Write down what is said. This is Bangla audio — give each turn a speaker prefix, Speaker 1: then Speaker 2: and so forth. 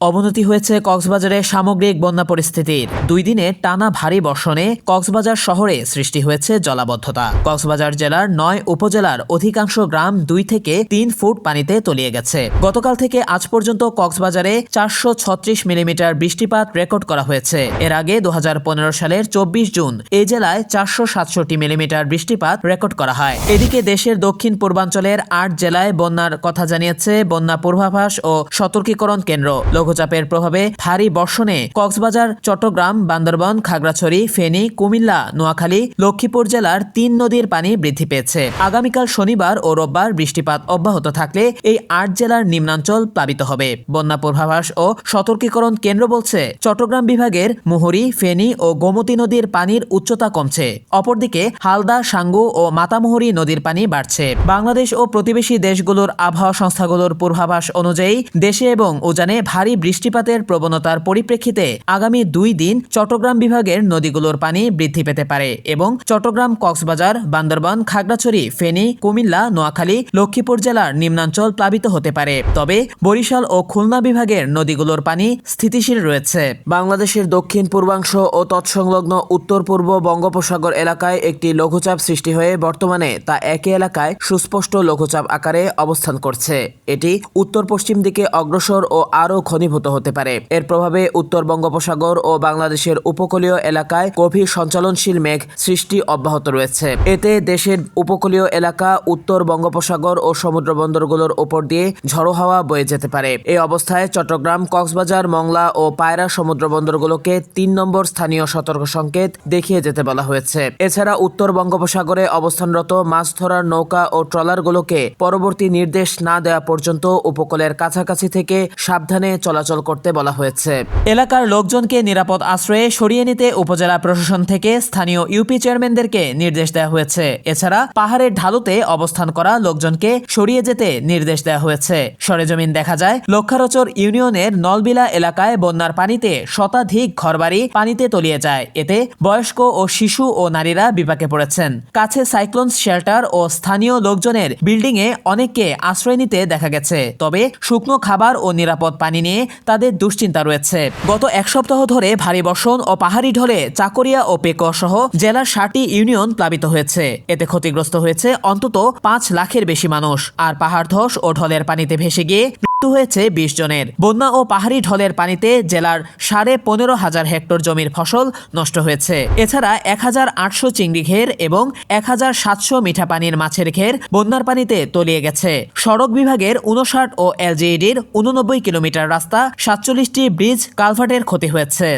Speaker 1: অবনতি হয়েছে কক্সবাজারের সামগ্রিক বন্যা পরিস্থিতির। 2 দিনে টানা ভারী বর্ষণে কক্সবাজার শহরে সৃষ্টি হয়েছে জলাবদ্ধতা। কক্সবাজার জেলার 9 উপজেলার অধিকাংশ গ্রাম 2 থেকে 3 ফুট পানিতে তলিয়ে গেছে। গতকাল থেকে আজ পর্যন্ত কক্সবাজারে 436 মিলিমিটার বৃষ্টিপাত রেকর্ড করা হয়েছে। এর আগে 2015 সালের 24 জুন এই জেলায় 467 মিলিমিটার বৃষ্টিপাত রেকর্ড করা হয়। এদিকে দেশের দক্ষিণ পূর্বাঞ্চলের 8 জেলায় বন্যার কথা জানিয়েছে বন্যা পূর্বাভাস ও সতর্কীকরণ কেন্দ্র। লঘুচাপের প্রভাবে ভারী বর্ষণে কক্সবাজার, চট্টগ্রাম, বান্দরবান, খাগড়াছড়ি, ফেনী, কুমিল্লা, নোয়াখালী, লক্ষ্মীপুর জেলার 3 নদীর পানি বৃদ্ধি পেয়েছে। আগামীকাল শনিবার ও রোববার বৃষ্টিপাত অব্যাহত থাকলে এই 8 জেলার নিম্নাঞ্চল প্লাবিত হবে। বন্যা পূর্বাভাস ও সতর্কীকরণ কেন্দ্র বলছে, চট্টগ্রাম বিভাগের মুহুরী, ফেনী ও গোমতী নদীর পানির উচ্চতা কমছে। অপরদিকে হালদা, সাঙ্গু ও মাতামুহুরী নদীর পানি বাড়ছে। বাংলাদেশ ও প্রতিবেশী দেশগুলোর আবহাওয়া সংস্থাগুলোর পূর্বাভাস অনুযায়ী দেশে এবং উজানে ভারী বৃষ্টিপাতের প্রবণতার পরিপ্রেক্ষিতে আগামী 2 দিন চট্টগ্রাম বিভাগের নদীগুলোর পানি বৃদ্ধি পেতে পারে এবং চট্টগ্রাম, কক্সবাজার, বান্দরবান, খাগড়াছড়ি, ফেনী, কুমিল্লা, নোয়াখালী, লক্ষ্মীপুর জেলার নিম্নাঞ্চল প্লাবিত হতে পারে। তবে বরিশাল ও খুলনা বিভাগের নদীগুলোর পানি স্থিতিশীল রয়েছে। বাংলাদেশের দক্ষিণ পূর্বাংশ ও তৎসংলগ্ন উত্তর পূর্ব বঙ্গোপসাগর এলাকায় একটি লঘুচাপ সৃষ্টি হয়ে বর্তমানে তা একই এলাকায় সুস্পষ্ট লঘুচাপ আকারে অবস্থান করছে। এটি উত্তর পশ্চিম দিকে অগ্রসর ও আরও ঘনীভূত হতে পারে। এর প্রভাবে উত্তর বঙ্গোপসাগর ও বাংলাদেশের উপকূলীয় এলাকায় গভীর সঞ্চালনশীল মেঘ সৃষ্টি অব্যাহত রয়েছে। এতে দেশের উপকূলীয় এলাকা, উত্তর বঙ্গোপসাগর ও সমুদ্র বন্দরগুলোর উপর দিয়ে ঝড়ো হাওয়া বয়ে যেতে পারে। এই অবস্থায় চট্টগ্রাম, কক্সবাজার, মংলা ও পায়রা সমুদ্র বন্দরগুলোকে 3 নম্বর স্থানীয় সতর্ক সংকেত দেখিয়ে যেতে বলা হয়েছে। এছাড়া উত্তর বঙ্গোপসাগরে অবস্থানরত মাছ ধরার নৌকা ও ট্রলারগুলোকে পরবর্তী নির্দেশ না দেওয়া পর্যন্ত উপকূলের কাছাকাছি থেকে সাবধানে চলাচল করতে বলা হয়েছে। এলাকার লোকজনকে নিরাপদ আশ্রয়ে সরিয়ে নিতে উপজেলা প্রশাসন থেকে স্থানীয় ইউপি চেয়ারম্যানদেরকে নির্দেশ দেওয়া হয়েছে। এছাড়া পাহাড়ের ঢালুতে অবস্থান করা লোকজনকে সরিয়ে যেতে নির্দেশ দেওয়া হয়েছে। সরেজমিন দেখা যায়, লক্ষারচর ইউনিয়নের নলবিলা এলাকায় বন্যার পানিতে শতাধিক ঘরবাড়ি পানিতে তলিয়ে যায়। এতে বয়স্ক ও শিশু ও নারীরা বিপাকে পড়েছেন। কাছে সাইক্লোন শেল্টার ও স্থানীয় লোকজনের বিল্ডিংয়ে অনেককে আশ্রয় নিতে দেখা গেছে। তবে শুকনো খাবার ও নিরাপদ পানি নিয়ে তাদের দুশ্চিন্তা রয়েছে। গত 1 সপ্তাহ ধরে ভারী বর্ষণ ও পাহাড়ি ঢলে চাকরিয়া ও পেকুয়া সহ জেলার 7টি ইউনিয়ন প্লাবিত হয়েছে। এতে ক্ষতিগ্রস্ত হয়েছে অন্তত 5 লাখের বেশি মানুষ। আর পাহাড় ধস ও ঢলের পানিতে ভেসে গিয়ে মৃত্যু হয়েছে 20 জনের। বন্যা ও পাহাড়ি ঢলের পানিতে জেলার 15,500 হেক্টর জমির ফসল নষ্ট হয়েছে। এছাড়া 1800 চিংড়ি ঘের এবং 1700 মিঠা পানির মাছের ঘের বন্যার পানিতে তলিয়ে গেছে। সড়ক বিভাগের 59 ও এলজিইডির 89 কিলোমিটার রাস্তা, 47টি ব্রিজ কালভার্টের ক্ষতি হয়েছে।